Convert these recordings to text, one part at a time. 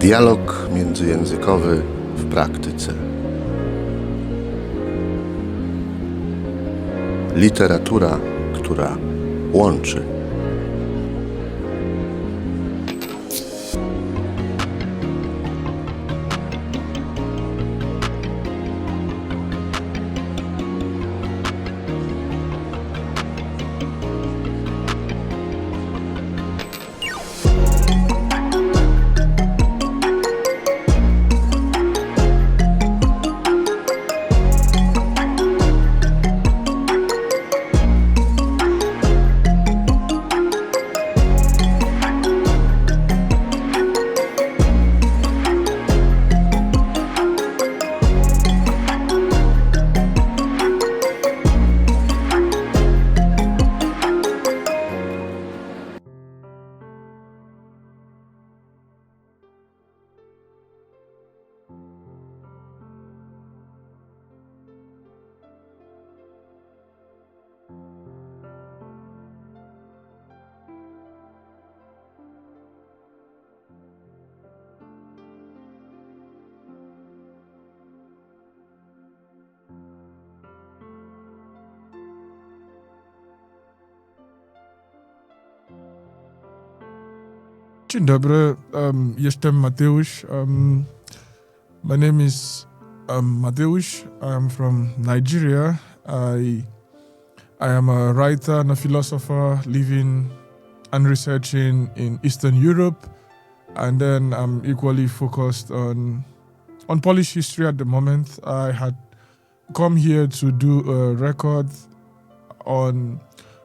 Dialog międzyjęzykowy w praktyce. Literatura, która łączy. Dzień dobry, jestem Mateusz. My name is Mateusz. I am from Nigeria. I am a writer and a philosopher living and researching in Eastern Europe. And then I'm equally focused on Polish history at the moment. I had come here to do a record on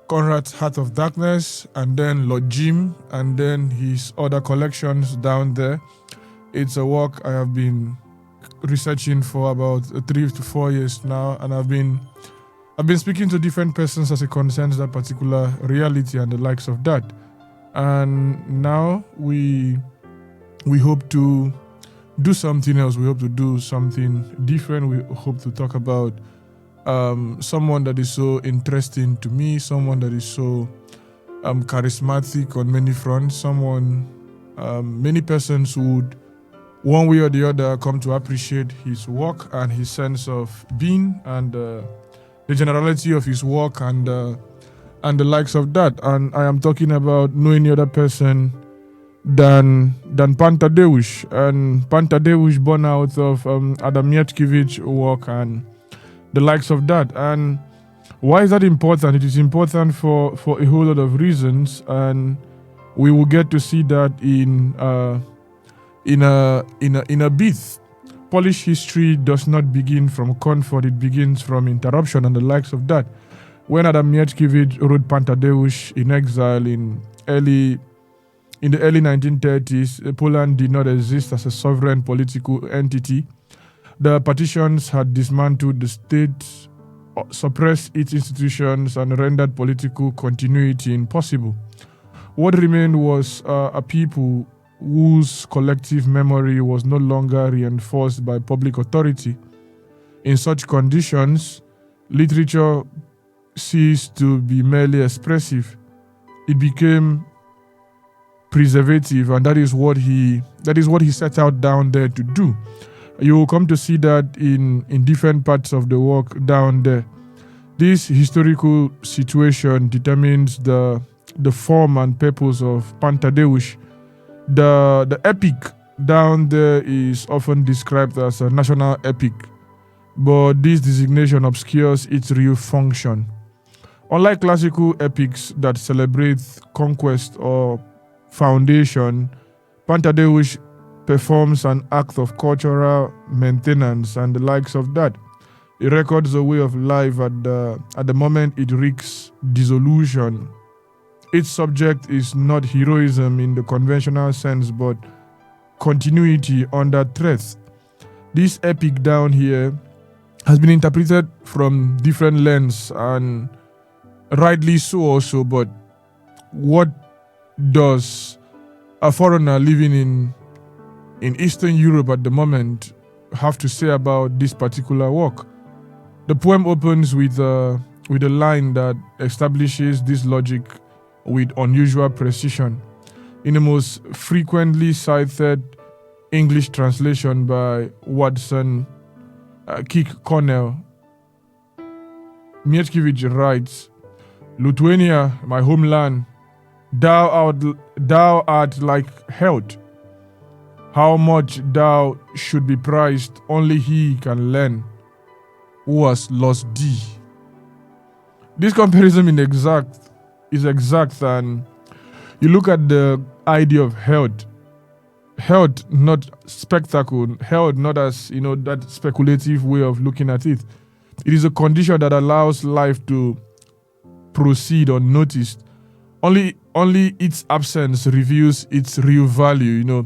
Conrad's Heart of Darkness, and then Lord Jim, and then his other collections down there. It's a work I have been researching for about 3 to 4 years now, and I've been speaking to different persons as it concerns that particular reality and the likes of that. And now we hope to do something else. We hope to do something different. We hope to talk about someone that is so interesting to me, someone that is so charismatic on many fronts, someone many persons would, one way or the other, come to appreciate his work and his sense of being and the generality of his work and the likes of that. And I am talking about no any other person than Pan Tadeusz. And Pan Tadeusz born out of Adam Mickiewicz work and the likes of that. And why is that important? It is important for a whole lot of reasons, and we will get to see that in a bit. Polish history does not begin from comfort; it begins from interruption and the likes of that. When Adam Mickiewicz wrote Pan Tadeusz in exile in the early 1930s, Poland did not exist as a sovereign political entity. The partitions had dismantled the state, suppressed its institutions, and rendered political continuity impossible. What remained was a people whose collective memory was no longer reinforced by public authority. In such conditions, literature ceased to be merely expressive. It became preservative, and that is what he set out down there to do. You will come to see that in different parts of the work down there. This historical situation determines the form and purpose of Pan Tadeusz. The epic down there is often described as a national epic, but this designation obscures its real function. Unlike classical epics that celebrate conquest or foundation, Pan Tadeusz performs an act of cultural maintenance and the likes of that. It records a way of life at the moment it reaches dissolution. Its subject is not heroism in the conventional sense, but continuity under threat. This epic down here has been interpreted from different lenses, and rightly so also, but what does a foreigner living in Eastern Europe at the moment have to say about this particular work? The poem opens with a line that establishes this logic with unusual precision. In the most frequently cited English translation by Watson Kick Cornell. Mickiewicz writes, Lithuania, my homeland, thou art like health. How much thou should be prized, only he can learn who has lost thee. This comparison is exact, and you look at the idea of health. Health, not spectacle. Health, not as that speculative way of looking at it. It is a condition that allows life to proceed unnoticed. Only its absence reveals its real value.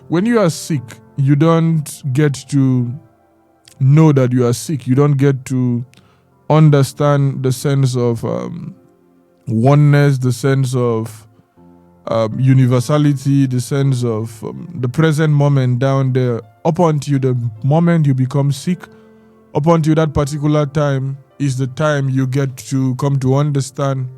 When you are sick, you don't get to know that you are sick. You don't get to understand the sense of oneness, the sense of universality, the sense of the present moment down there. Up until the moment you become sick, up until that particular time is the time you get to come to understand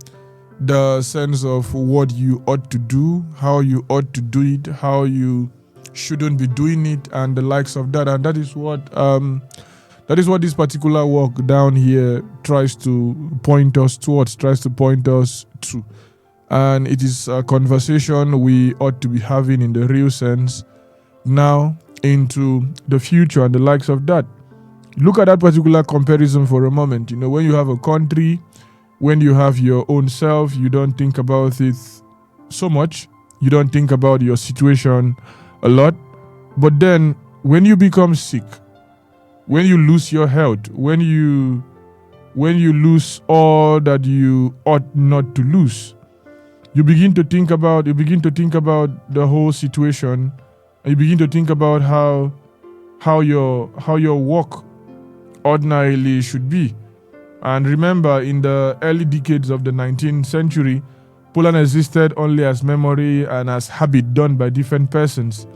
the sense of what you ought to do, how you ought to do it, how you shouldn't be doing it, and the likes of that. And that is what this particular work down here tries to point us towards, tries to point us to. And it is a conversation we ought to be having in the real sense now into the future and the likes of that. Look at that particular comparison for a moment. When you have a country, when you have your own self, you don't think about it so much. You don't think about your situation a lot. But then when you become sick, when you lose your health, when you lose all that you ought not to lose, you begin to think about the whole situation, and you begin to think about how your work ordinarily should be. And remember, in the early decades of the 19th century, Poland existed only as memory and as habit done by different persons.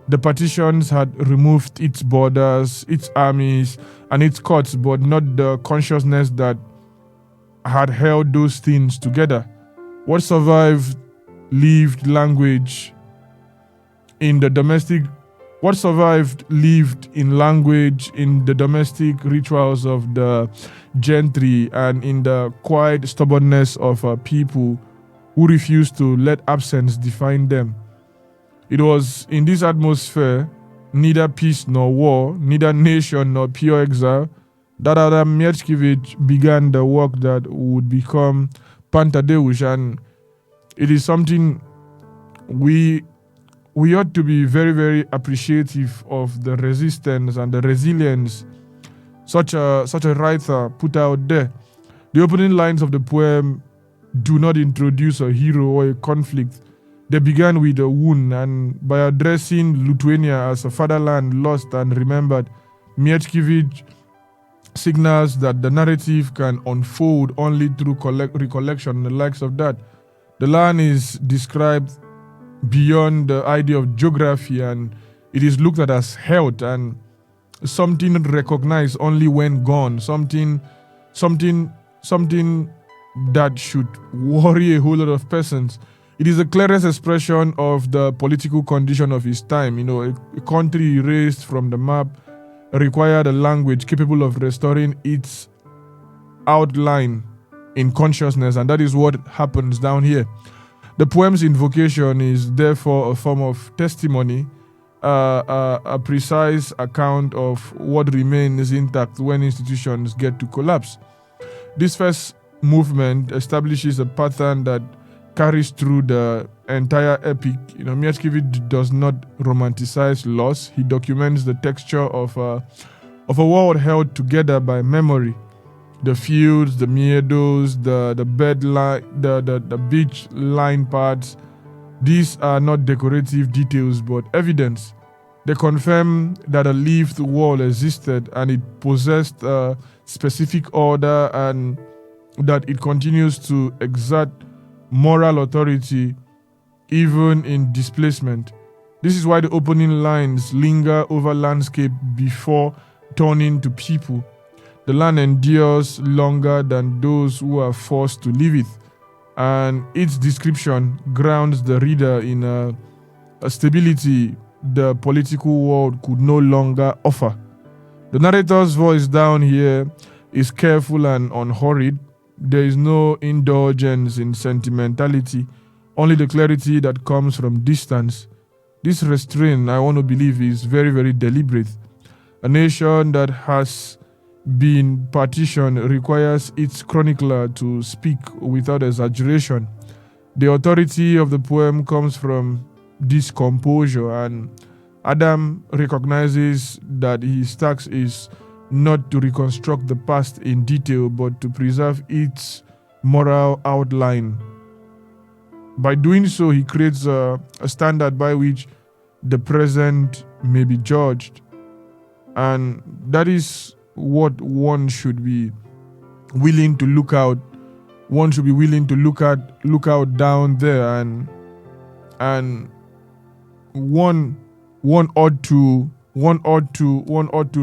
The partitions had removed its borders, its armies, and its courts, but not the consciousness that had held those things together. What survived lived language in the domestic lived in language, in the domestic rituals of the gentry, and in the quiet stubbornness of people who refused to let absence define them. It was in this atmosphere, neither peace nor war, neither nation nor pure exile, that Adam Mickiewicz began the work that would become Podaje, and it is something we ought to be very, very appreciative of the resistance and the resilience such a writer put out there. The opening lines of the poem do not introduce a hero or a conflict. They began with a wound, and by addressing Lithuania as a fatherland lost and remembered, Mickiewicz signals that the narrative can unfold only through recollection and the likes of that. The land is described beyond the idea of geography, and it is looked at as health and something recognized only when gone, something that should worry a whole lot of persons. It is the clearest expression of the political condition of his time. A country erased from the map required a language capable of restoring its outline in consciousness, and that is what happens down here. The poem's invocation is therefore a form of testimony, a precise account of what remains intact when institutions get to collapse. This first movement establishes a pattern that carries through the entire epic. Mickiewicz does not romanticize loss. He documents the texture of a world held together by memory. The fields, the meadows, the beach line parts. These are not decorative details, but evidence. They confirm that a lived world existed and it possessed a specific order, and that it continues to exert moral authority even in displacement. This is why the opening lines linger over landscape before turning to people. The land endures longer than those who are forced to leave it, and its description grounds the reader in a stability the political world could no longer offer. The narrator's voice down here is careful and unhurried. There is no indulgence in sentimentality, only the clarity that comes from distance. This restraint, I want to believe, is very, very deliberate. A nation that has been partitioned requires its chronicler to speak without exaggeration. The authority of the poem comes from this composure, and Adam recognizes that his task is not to reconstruct the past in detail, but to preserve its moral outline. By doing so, he creates a standard by which the present may be judged. And that is what one should be willing to look out. One should be willing to look out down there, and one ought to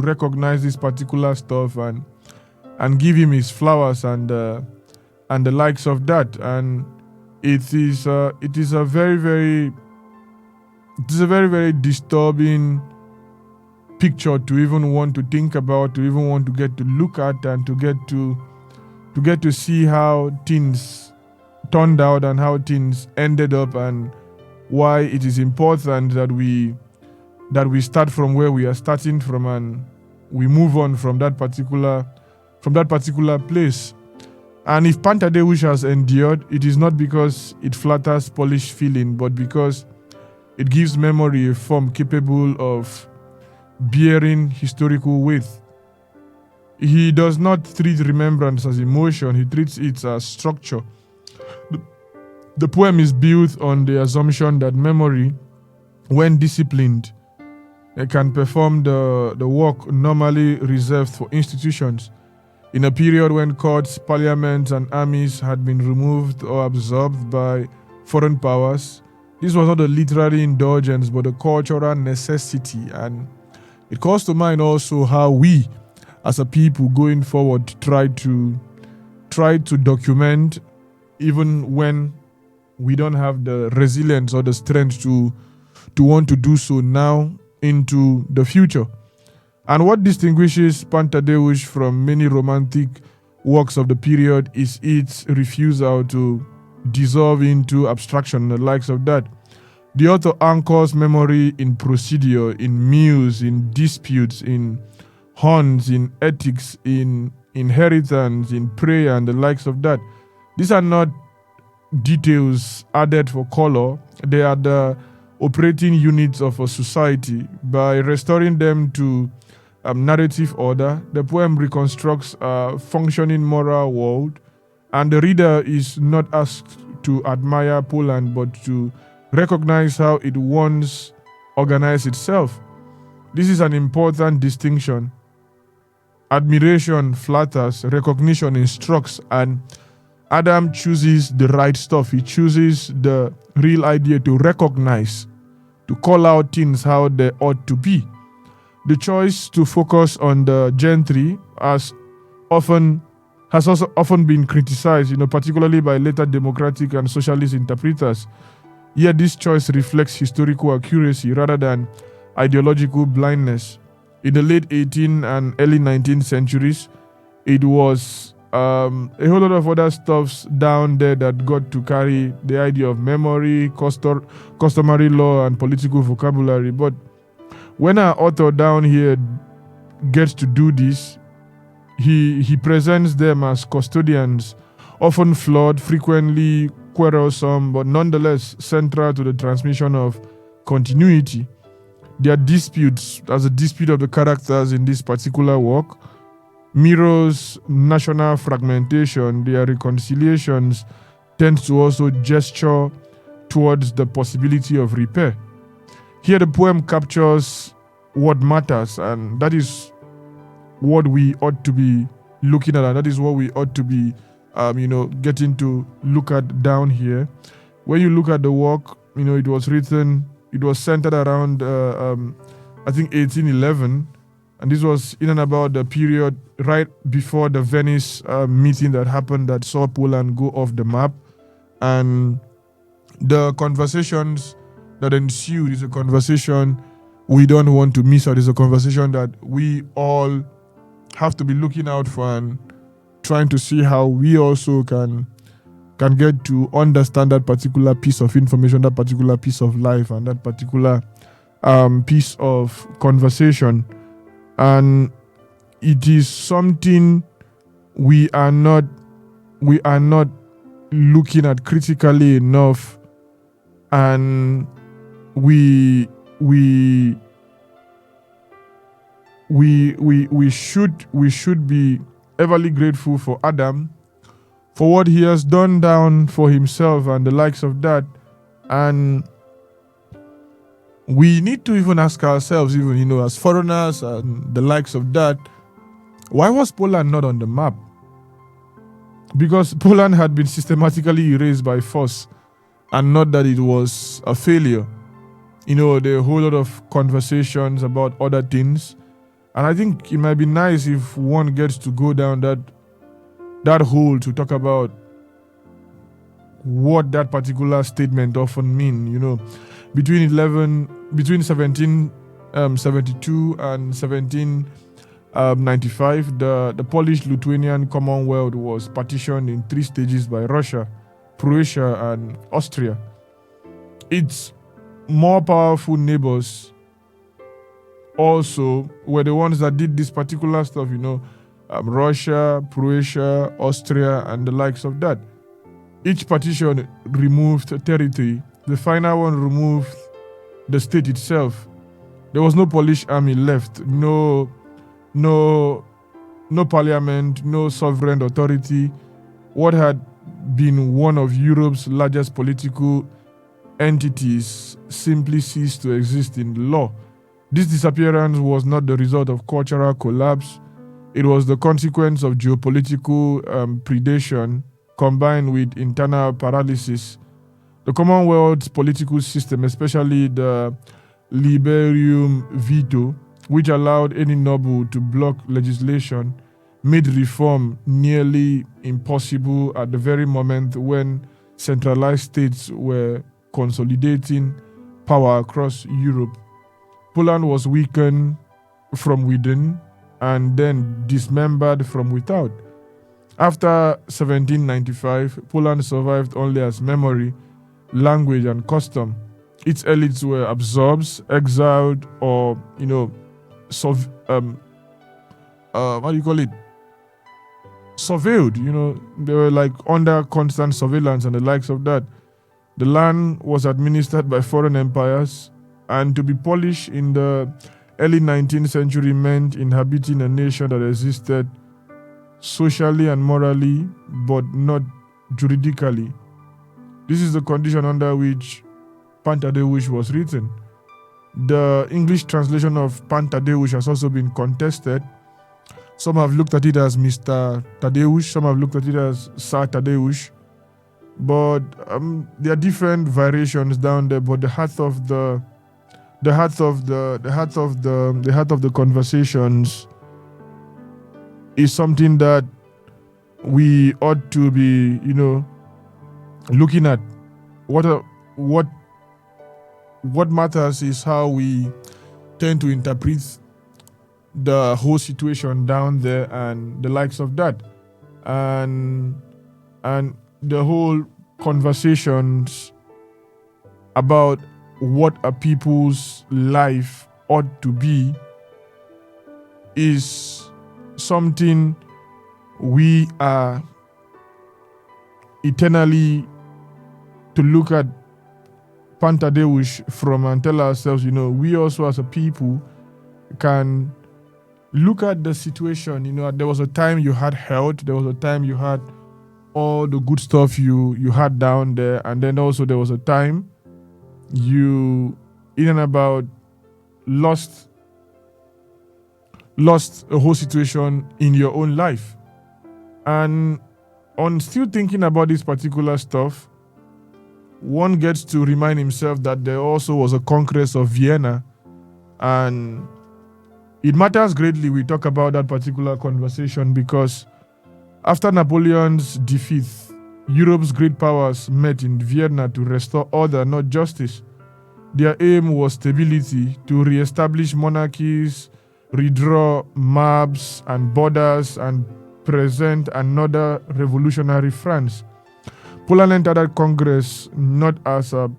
recognize this particular stuff and give him his flowers and the likes of that. And it is a very, very disturbing picture to even want to think about, to even want to get to look at, and to get to see how things turned out and how things ended up, and why it is important that we start from where we are starting from, and we move on from that particular place. And if Pantadeusz has endured, it is not because it flatters Polish feeling, but because it gives memory a form capable of bearing historical weight. He does not treat remembrance as emotion, he treats it as structure. The poem is built on the assumption that memory, when disciplined, can perform the work normally reserved for institutions. In a period when courts, parliaments, and armies had been removed or absorbed by foreign powers, this was not a literary indulgence but a cultural necessity. And it calls to mind also how we, as a people going forward, try to document even when we don't have the resilience or the strength to want to do so now into the future. And what distinguishes Pantadeusz from many romantic works of the period is its refusal to dissolve into abstraction and the likes of that. The author anchors memory in procedure, in meals, in disputes, in horns, in ethics, in inheritance, in prayer, and the likes of that. These are not details added for color. They are the operating units of a society. By restoring them to narrative order, the poem reconstructs a functioning moral world, and the reader is not asked to admire Poland, but to recognize how it once organized itself. This is an important distinction. Admiration flatters, recognition instructs, and Adam chooses the right stuff. He chooses the real idea to recognize, to call out things how they ought to be. The choice to focus on the gentry has also often been criticized, particularly by later democratic and socialist interpreters. Yet this choice reflects historical accuracy rather than ideological blindness. In the late 18th and early 19th centuries, it was a whole lot of other stuffs down there that got to carry the idea of memory, customary law, and political vocabulary. But when our author down here gets to do this, he presents them as custodians, often flawed, frequently quarrelsome, but nonetheless central to the transmission of continuity. Their disputes, as a dispute of the characters in this particular work, mirrors national fragmentation. Their reconciliations tend to also gesture towards the possibility of repair. Here the poem captures what matters, and that is what we ought to be looking at, and that is what we ought to be getting to look at down here. When you look at the work, it was centered around I think 1811, and this was in and about the period right before the Venice meeting that happened that saw Poland go off the map. And the conversations that ensued is a conversation we don't want to miss out. It's a conversation that we all have to be looking out for and trying to see how we also can get to understand that particular piece of information, that particular piece of life, and that particular piece of conversation. And it is something we are not looking at critically enough, and we should be everly grateful for Adam for what he has done down for himself and the likes of that. And we need to even ask ourselves, even, as foreigners and the likes of that, why was Poland not on the map? Because Poland had been systematically erased by force, and not that it was a failure. There are a whole lot of conversations about other things, and I think it might be nice if one gets to go down that hole to talk about what that particular statement often mean. Between 1772 and 1795, the Polish-Lithuanian Commonwealth was partitioned in 3 stages by Russia, Croatia, and Austria. Its more powerful neighbors also were the ones that did this particular stuff, Russia, Croatia, Austria, and the likes of that. Each partition removed territory. The final one removed the state itself. There was no Polish army left, no parliament, no sovereign authority. What had been one of Europe's largest political entities simply ceased to exist in the law. This disappearance was not the result of cultural collapse. It was the consequence of geopolitical predation combined with internal paralysis. The Commonwealth's political system, especially the liberum veto, which allowed any noble to block legislation, made reform nearly impossible at the very moment when centralized states were consolidating power across Europe. Poland was weakened from within and then dismembered from without. After 1795, Poland survived only as memory, language, and custom. Its elites were absorbed, exiled, or surveilled. They were like under constant surveillance and the likes of that. The land was administered by foreign empires, and to be Polish in the early 19th century meant inhabiting a nation that existed socially and morally, but not juridically. This is the condition under which Pan Tadeusz was written. The English translation of Pan Tadeusz has also been contested. Some have looked at it as Mr. Tadeusz, some have looked at it as Sir Tadeusz, but there are different variations down there. But the heart of the conversations is something that we ought to be, looking at. What matters is how we tend to interpret the whole situation down there and the likes of that, and the whole conversations about what a people's life ought to be is something we are eternally to look at Pan Tadeusz from and tell ourselves, we also as a people can look at the situation. There was a time you had health, there was a time you had all the good stuff you had down there, and then also there was a time you in and about lost a whole situation in your own life. And on still thinking about this particular stuff, one gets to remind himself that there also was a Congress of Vienna, and it matters greatly we talk about that particular conversation because after Napoleon's defeat, Europe's great powers met in Vienna to restore order, not justice. Their aim was stability, to re-establish monarchies, redraw maps and borders, and present another revolutionary France. Poland entered that Congress not as a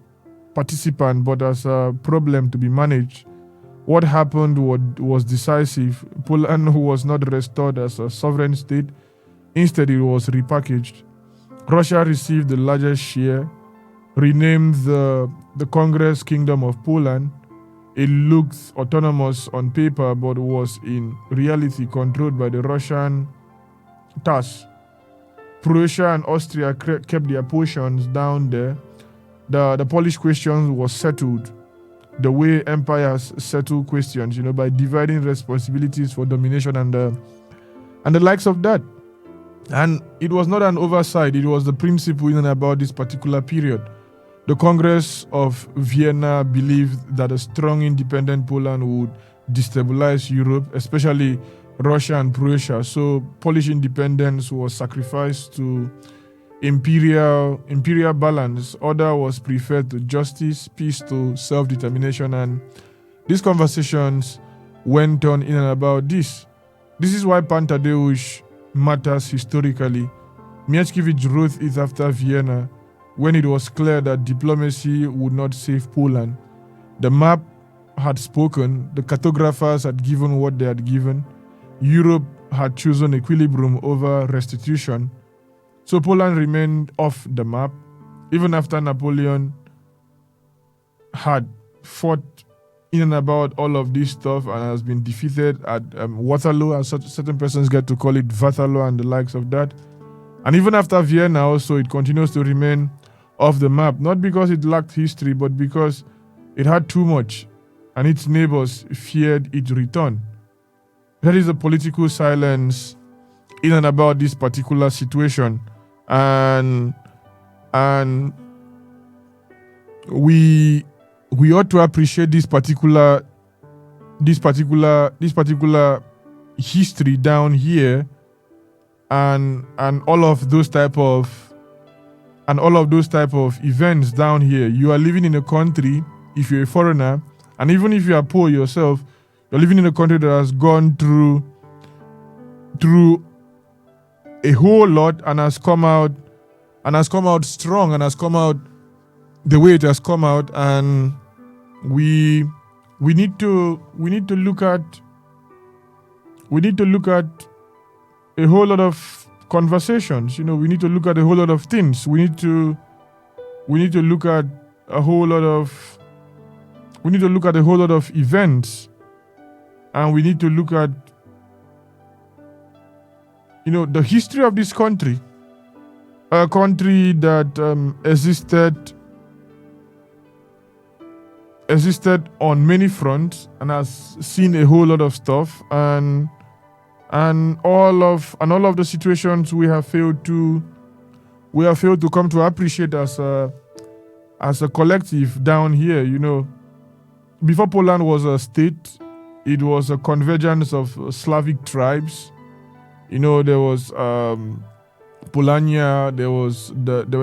participant but as a problem to be managed. What happened was decisive. Poland was not restored as a sovereign state. Instead, it was repackaged. Russia received the largest share, renamed the Congress Kingdom of Poland. It looked autonomous on paper but was in reality controlled by the Russian TASS. Prussia and Austria kept their portions down there. The Polish question was settled the way empires settle questions, by dividing responsibilities for domination and the likes of that. And it was not an oversight, it was the principle in and about this particular period. The Congress of Vienna believed that a strong independent Poland would destabilize Europe, especially Russia and Prussia. So Polish independence was sacrificed to imperial balance. Order was preferred to justice, peace to self-determination, and these conversations went on in and about this. This is why Pan Tadeusz matters historically. Mickiewicz wrote it after Vienna, when it was clear that diplomacy would not save Poland. The map had spoken, the cartographers had given what they had given, Europe had chosen equilibrium over restitution. So Poland remained off the map, even after Napoleon had fought in and about all of this stuff and has been defeated at Waterloo, as certain persons get to call it Waterloo and the likes of that. And even after Vienna also, it continues to remain off the map, not because it lacked history, but because it had too much and its neighbors feared its return. That is a political silence in and about this particular situation. And we ought to appreciate this particular history down here and all of those type of events down here. You are living in a country, if you're a foreigner, and even if you are poor yourself, you're living in a country that has gone through a whole lot and has come out strong and has come out the way it has come out. And we need to look at a whole lot of conversations. We need to look at a whole lot of things. We need to look at a whole lot of events, and we need to look at the history of this country, a country that existed on many fronts and has seen a whole lot of stuff, and all of the situations we have failed to come to appreciate as a collective down here. Before Poland was a state, it was a convergence of Slavic tribes. There was Polania, there were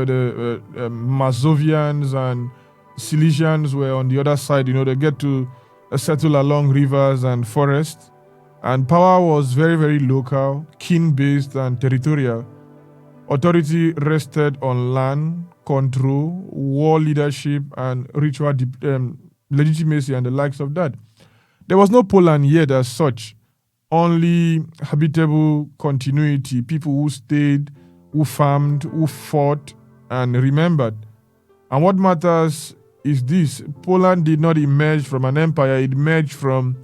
the Mazovians, and Silesians were on the other side. They get to settle along rivers and forests. And power was very, very local, kin-based, and territorial. Authority rested on land, control, war leadership, and ritual legitimacy, and the likes of that. There was no Poland yet as such. Only habitable continuity, people who stayed, who farmed, who fought, and remembered. And what matters is this: Poland did not emerge from an empire, it emerged from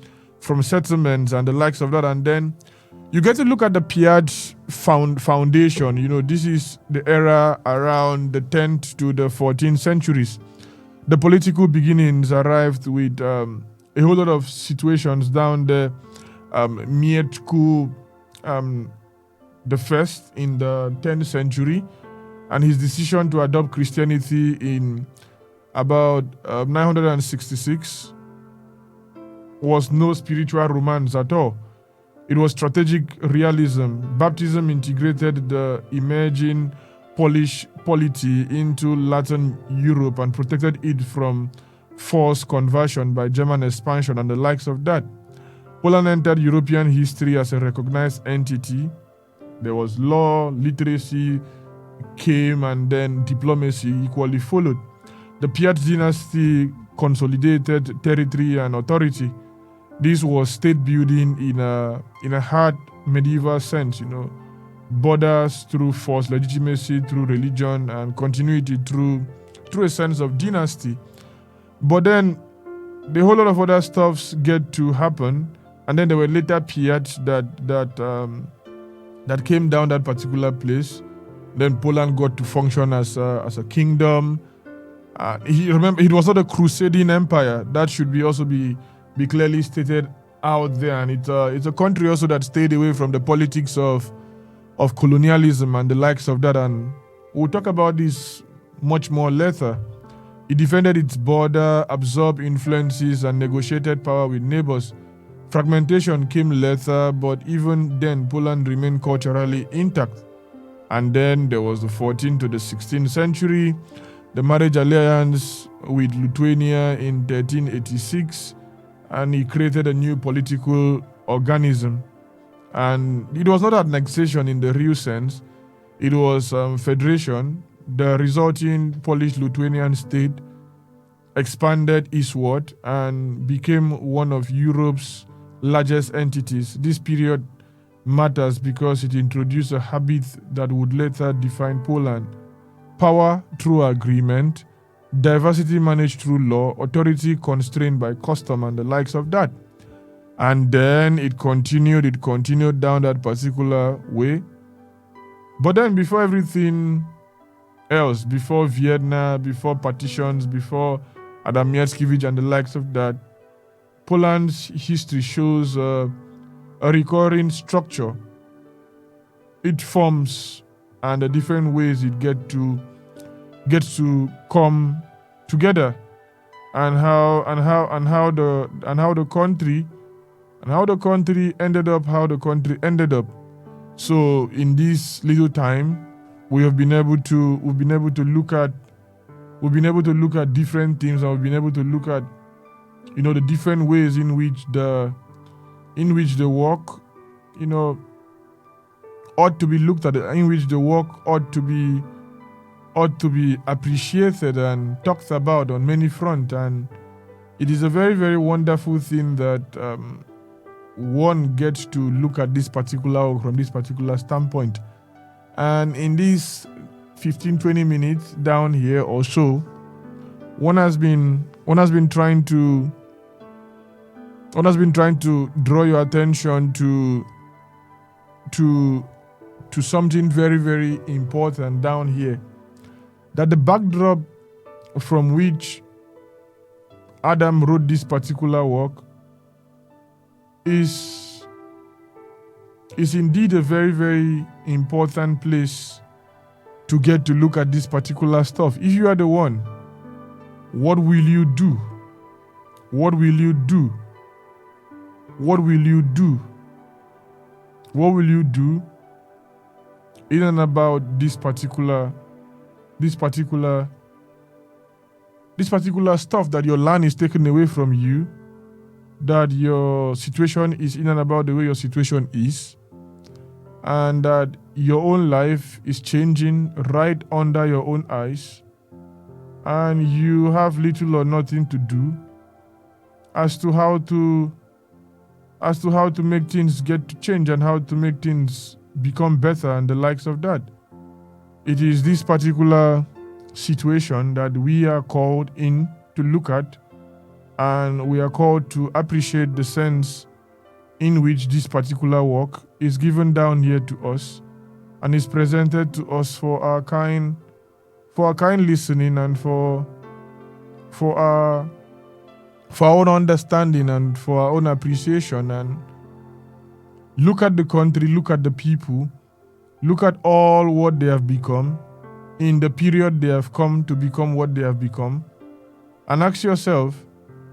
settlements and the likes of that. And then you get to look at the Piat foundation. This is the era around the 10th to the 14th centuries. The political beginnings arrived with a whole lot of situations down there. Mieszko the first in the 10th century, and his decision to adopt Christianity in about 966 was no spiritual romance at all. It was strategic realism. Baptism integrated the emerging Polish polity into Latin Europe and protected it from forced conversion by German expansion and the likes of that. Poland entered European history as a recognized entity. There was law, literacy came, and then diplomacy equally followed. The Piast dynasty consolidated territory and authority. This was state building in a hard medieval sense, borders through force, legitimacy through religion, and continuity through a sense of dynasty. But then the whole lot of other stuffs get to happen, and then there were later Piasts that came down that particular place. Then Poland got to function as a kingdom. It was not a crusading empire. That should also be clearly stated out there. And it's a country also that stayed away from the politics of colonialism and the likes of that. And we'll talk about this much more later. It defended its border, absorbed influences, and negotiated power with neighbors. Fragmentation came later, but even then, Poland remained culturally intact. And then there was the 14th to the 16th century, the marriage alliance with Lithuania in 1386, and he created a new political organism. And it was not annexation in the real sense, it was federation. The resulting Polish-Lithuanian state expanded eastward and became one of Europe's largest entities. This period matters because it introduced a habit that would later define Poland. Power through agreement, diversity managed through law, authority constrained by custom and the likes of that. And then it continued down that particular way. But then before everything else, before Vienna, before partitions, before Adam Mickiewicz and the likes of that, Poland's history shows a recurring structure. It forms and the different ways it gets to come together, and how the country ended up. So in this little time, we've been able to look at different things, and we've been able to look at the different ways in which the work ought to be looked at, in which the work ought to be appreciated and talked about on many fronts. And it is a very, very wonderful thing that one gets to look at this particular work from this particular standpoint. And in these 15-20 minutes down here or so, one has been trying to draw your attention to something very, very important down here. That the backdrop from which Adam wrote this particular work is indeed a very, very important place to get to look at this particular stuff. If you are the one, what will you do? What will you do? What will you do? What will you do in and about this particular stuff that your land is taken away from you, that your situation is in and about the way your situation is, and that your own life is changing right under your own eyes, and you have little or nothing to do as to how to make things get to change and how to make things become better and the likes of that. It is this particular situation that we are called in to look at, and we are called to appreciate the sense in which this particular work is given down here to us and is presented to us for our kind listening and for our own understanding and for our own appreciation. And look at the country, look at the people, look at all what they have become in the period they have come to become what they have become, and ask yourself,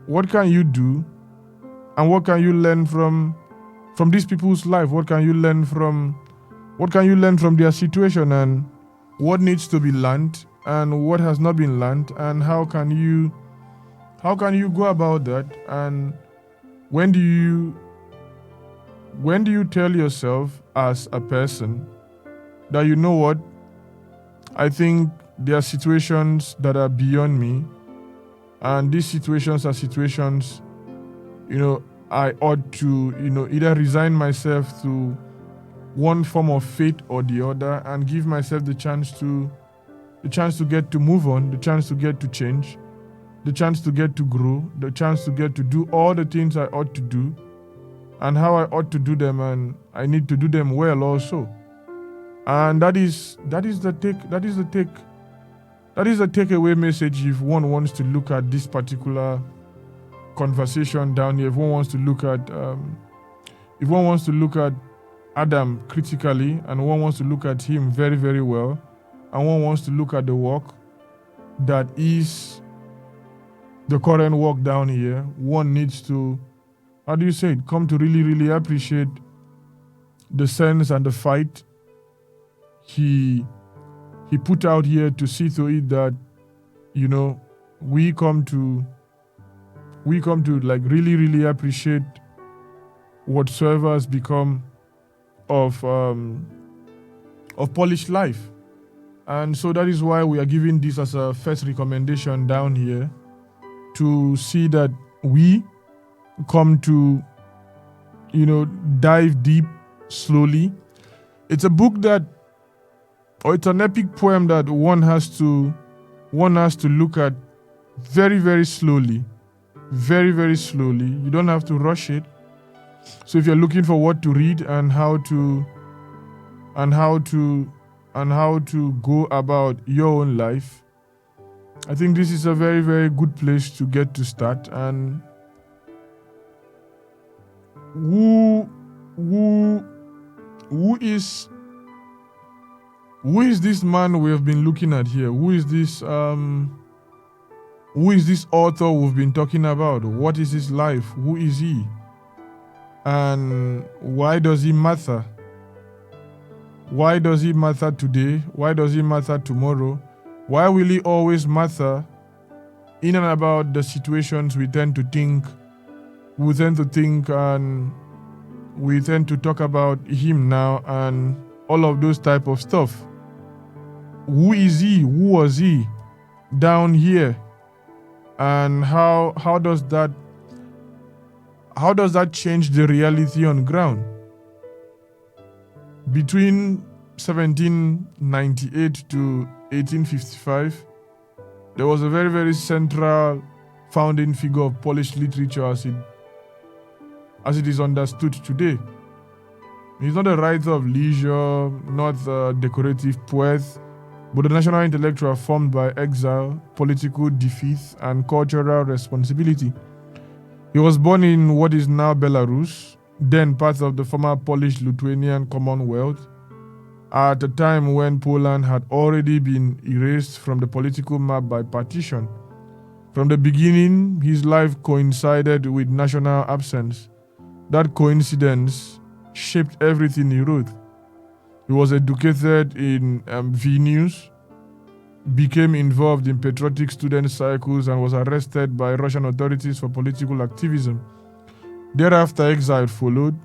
what can you do and what can you learn from these people's life? What can you learn from their situation, and what needs to be learned and what has not been learned, and how can you How can you go about that? And when do you tell yourself as a person that, you know what, I think there are situations that are beyond me, and these situations are situations, I ought to, either resign myself to one form of fate or the other, and give myself the chance to get to move on, the chance to get to change, the chance to get to grow, the chance to get to do all the things I ought to do, and how I ought to do them, and I need to do them well also. And that is the takeaway message if one wants to look at this particular conversation down here. If one wants to look at Adam critically, and one wants to look at him very, very well, and one wants to look at the work that is the current work down here, one needs to, come to really, really appreciate the sense and the fight he put out here to see to it that, we come to like really, really appreciate whatsoever has become of Polish life. And so that is why we are giving this as a first recommendation down here, to see that we come to, dive deep slowly. It's a book it's an epic poem that one has to look at very, very slowly. Very, very slowly. You don't have to rush it. So if you're looking for what to read and how to go about your own life, I think this is a very, very good place to get to start. And who is this man we have been looking at here? Who is this author we've been talking about? What is his life? Who is he? And why does he matter? Why does he matter today? Why does he matter tomorrow? Why will he always matter in and about the situations we tend to think, and we tend to talk about him now and all of those type of stuff? Who is he? Who was he down here? And how does that change the reality on ground? Between 1798 to 1855, there was a very, very central founding figure of Polish literature as it is understood today. He's not a writer of leisure, not a decorative poet, but a national intellectual formed by exile, political defeat, and cultural responsibility. He was born in what is now Belarus, then part of the former Polish-Lithuanian Commonwealth, at a time when Poland had already been erased from the political map by partition. From the beginning, his life coincided with national absence. That coincidence shaped everything he wrote. He was educated in Vilnius, became involved in patriotic student cycles, and was arrested by Russian authorities for political activism. Thereafter, exile followed.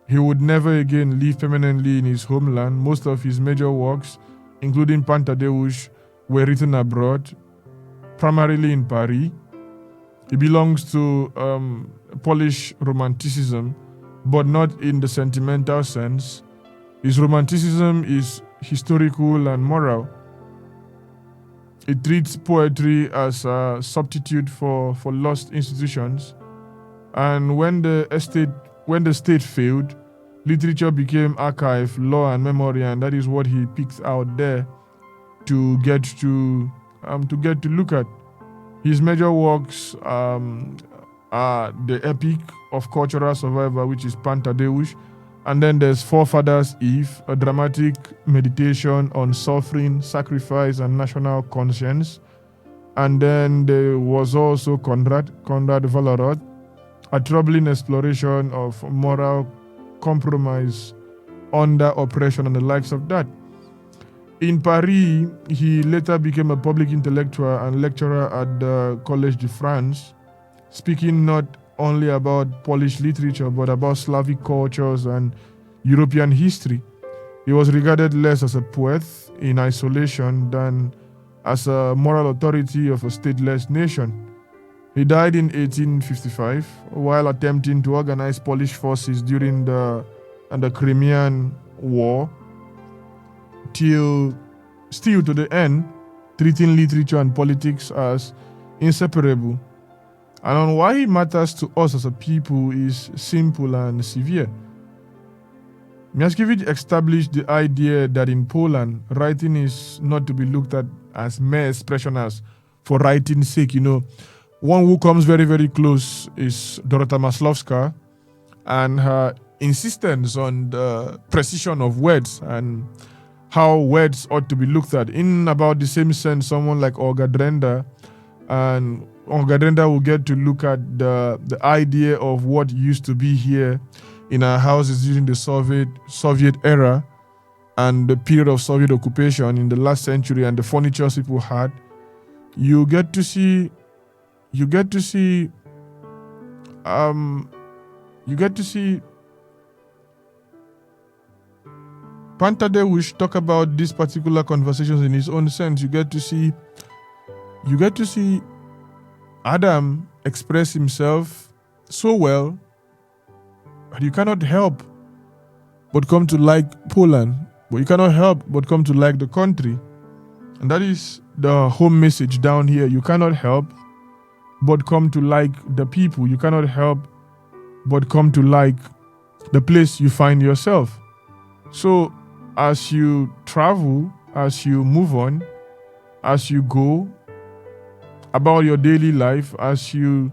He would never again live permanently in his homeland. Most of his major works, including Tadeusz, were written abroad, primarily in Paris. He belongs to Polish Romanticism, but not in the sentimental sense. His Romanticism is historical and moral. It treats poetry as a substitute for lost institutions. And when the state failed, literature became archive, law, and memory, and that is what he picks out there to get to look at. His major works are the epic of cultural survival, which is Tadeusz, and then there's Forefathers' Eve, a dramatic meditation on suffering, sacrifice, and national conscience. And then there was also Konrad Wallerod, a troubling exploration of moral compromise under oppression and the likes of that. In Paris, he later became a public intellectual and lecturer at the Collège de France, speaking not only about Polish literature but about Slavic cultures and European history. He was regarded less as a poet in isolation than as a moral authority of a stateless nation. He died in 1855 while attempting to organize Polish forces during the Crimean War, still to the end, treating literature and politics as inseparable. And on why it matters to us as a people is simple and severe. Mickiewicz established the idea that in Poland, writing is not to be looked at as mere expression as for writing's sake. One who comes very, very close is Dorota Masłowska, and her insistence on the precision of words and how words ought to be looked at. In about the same sense, someone like Olga Drenda, and Olga Drenda will get to look at the idea of what used to be here in our houses during the Soviet era and the period of Soviet occupation in the last century and the furniture people had. You get to see Pan Tadeusz talk about these particular conversations in his own sense. You get to see Adam express himself so well that you cannot help but come to like Poland, but you cannot help but come to like the country. And that is the home message down here. You cannot help but come to like the people. You cannot help but come to like the place you find yourself. So as you travel, as you move on, as you go about your daily life, as you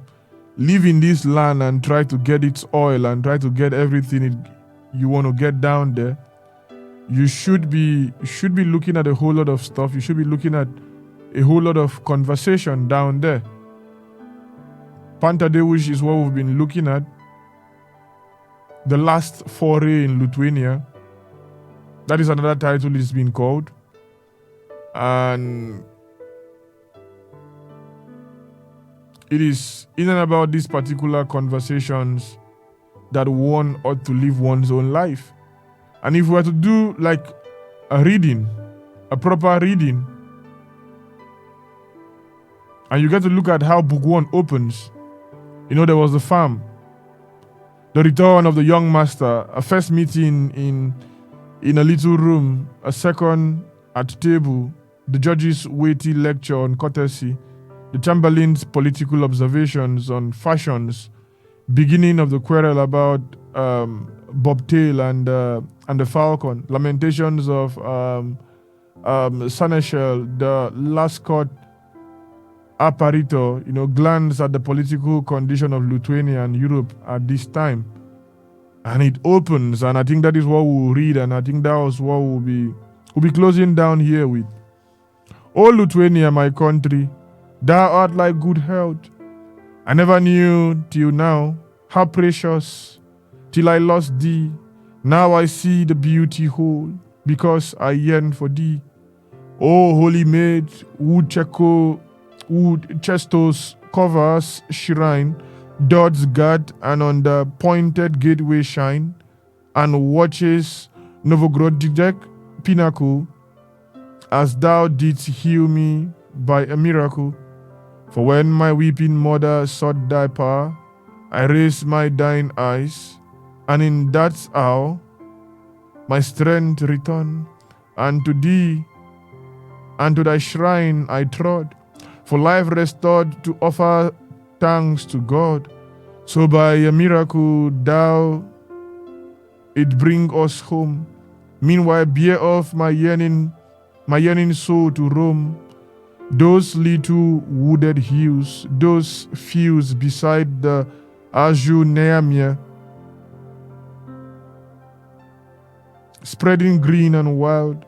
live in this land and try to get its oil and try to get everything you want to get down there, you should be looking at a whole lot of stuff. You should be looking at a whole lot of conversation down there. Pan Tadeusz is what we've been looking at. The last foray in Lithuania. That is another title it's been called. And it is in and about these particular conversations that one ought to live one's own life. And if we were to do like a reading, a proper reading, and you get to look at how book one opens, there was the farm, the return of the young master, a first meeting in a little room, a second at table, the judge's weighty lecture on courtesy, the chamberlain's political observations on fashions, beginning of the quarrel about bobtail and the falcon, lamentations of Seneschal, the Lascott Apparito, glance at the political condition of Lithuania and Europe at this time. And it opens, and I think that is what we'll read, and I think that was what we'll be closing down here with. O Lithuania, my country, thou art like good health. I never knew till now how precious, till I lost thee. Now I see the beauty whole, because I yearn for thee. O holy maid, would Chestos covers shrine, dots guard, and on the pointed gateway shine, and watches Novogrodjek pinnacle, as thou didst heal me by a miracle. For when my weeping mother sought thy power, I raised my dying eyes, and in that hour my strength returned, and to thee and to thy shrine I trod, for life restored to offer thanks to God. So by a miracle thou it bring us home. Meanwhile bear off my yearning soul to roam those little wooded hills, those fields beside the azure Neamia, spreading green and wild,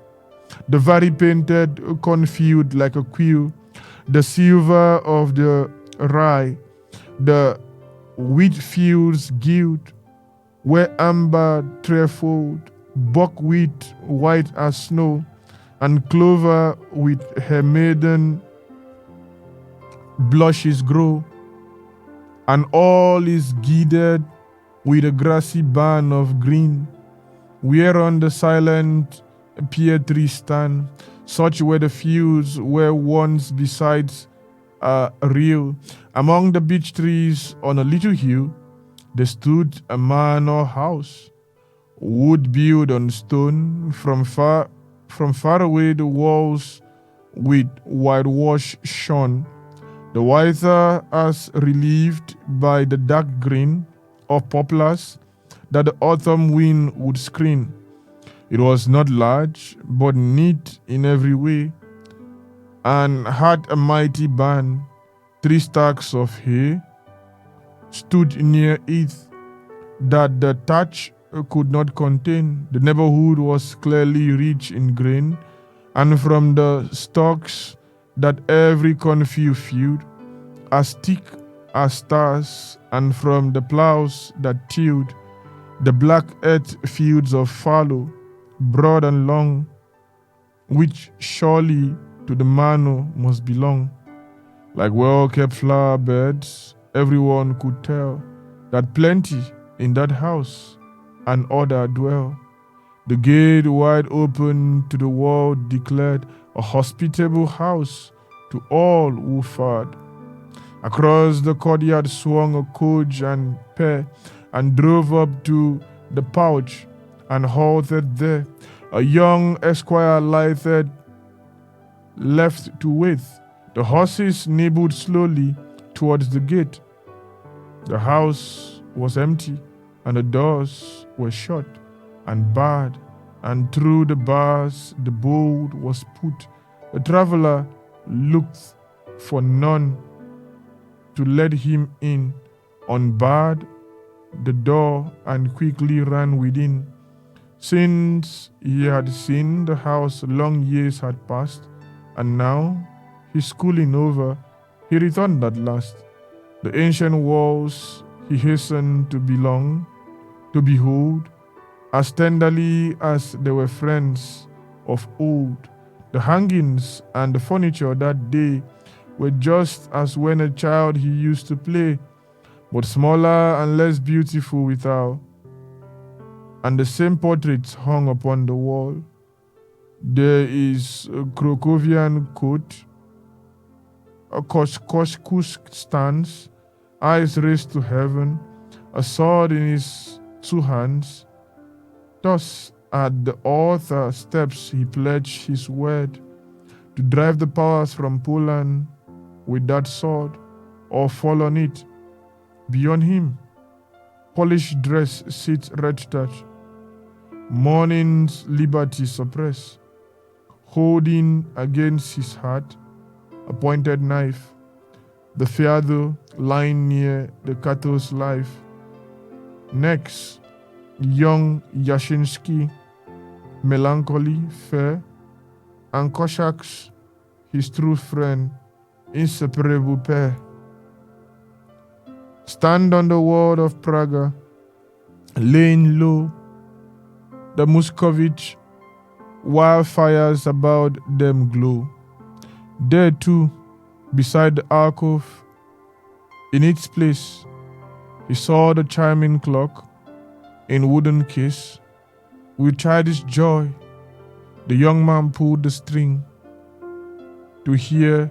the vari-painted cornfield like a quill, the silver of the rye, the wheat fields gilt, where amber trefold, buckwheat white as snow, and clover with her maiden blushes grow, and all is girded with a grassy band of green, whereon the silent pear trees stand. Such were the fields where once besides a rill, among the beech trees on a little hill, there stood a manor house, wood built on stone. From far away the walls with whitewash shone, the whiter as relieved by the dark green of poplars that the autumn wind would screen. It was not large, but neat in every way, and had a mighty barn. 3 stacks of hay stood near it that the thatch could not contain. The neighborhood was clearly rich in grain, and from the stalks that every cornfield filled, as thick as stars, and from the plows that tilled the black earth fields of fallow, broad and long, which surely to the manor must belong. Like well-kept flower beds, everyone could tell that plenty in that house and order dwell. The gate wide open to the world declared a hospitable house to all who fared. Across the courtyard swung a coach and pair, and drove up to the pouch and halted there. A young esquire lighted, left to wait. The horses nibbled slowly towards the gate. The house was empty, and the doors were shut and barred, and through the bars the bolt was put. The traveler looked for none to let him in, unbarred the door, and quickly ran within. Since he had seen the house, long years had passed, and now, his schooling over, he returned at last. The ancient walls he hastened to behold, as tenderly as they were friends of old. The hangings and the furniture that day were just as when a child he used to play, but smaller and less beautiful without. And the same portraits hung upon the wall. There is a Krokovian coat, a Koshkush stance, eyes raised to heaven, a sword in his 2 hands. Thus at the altar steps he pledged his word to drive the powers from Poland with that sword, or fall on it. Beyond him, Polish dress sits red-touch, morning's liberty suppressed, holding against his heart a pointed knife, the fiado lying near the Kato's life. Next, young Yashinsky, melancholy, fair, and Koshak's his true friend, inseparable pair, stand on the wall of Praga, laying low. The Muscovich wildfires about them glow. There too, beside the alcove, in its place, he saw the chiming clock in wooden case. With childish joy, the young man pulled the string to hear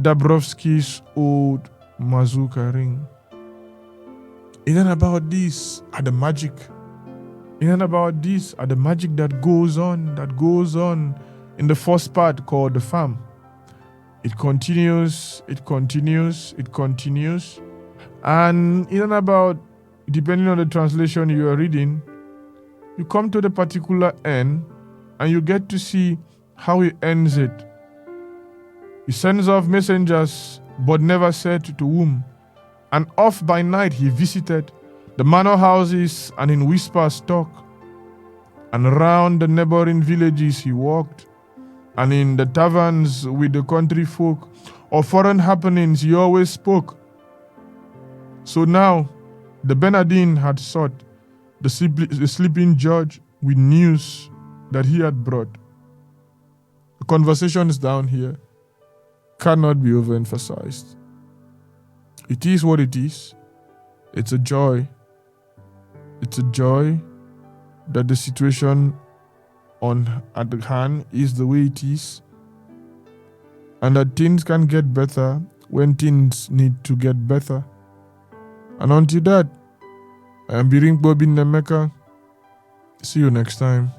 Dabrowski's old mazurka ring. In and about this are the magic. In and about this are the magic that goes on in the first part called the farm. It continues, and in and about, depending on the translation you are reading, you come to the particular end and you get to see how he ends it. He sends off messengers, but never said to whom. And off by night he visited the manor houses, and in whispers talked. And round the neighboring villages he walked, and in the taverns with the country folk of foreign happenings he always spoke. So now the Bernardine had sought the sleeping judge with news that he had brought. conversations down here cannot be overemphasized. It is what it is. It's a joy. It's a joy that the situation at the hand is the way it is, and that things can get better when things need to get better. And until that, I am Obinna Emeka. See you next time.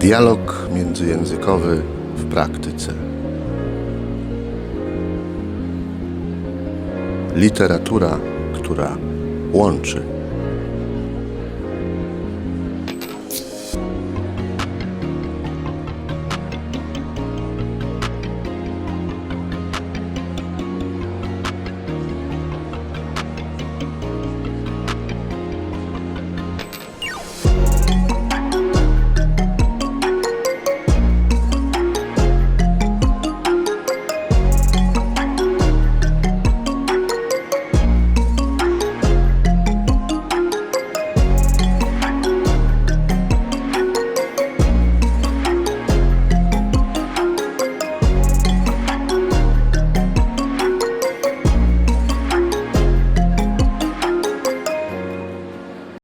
Dialog międzyjęzykowy w praktyce. Literatura, która łączy.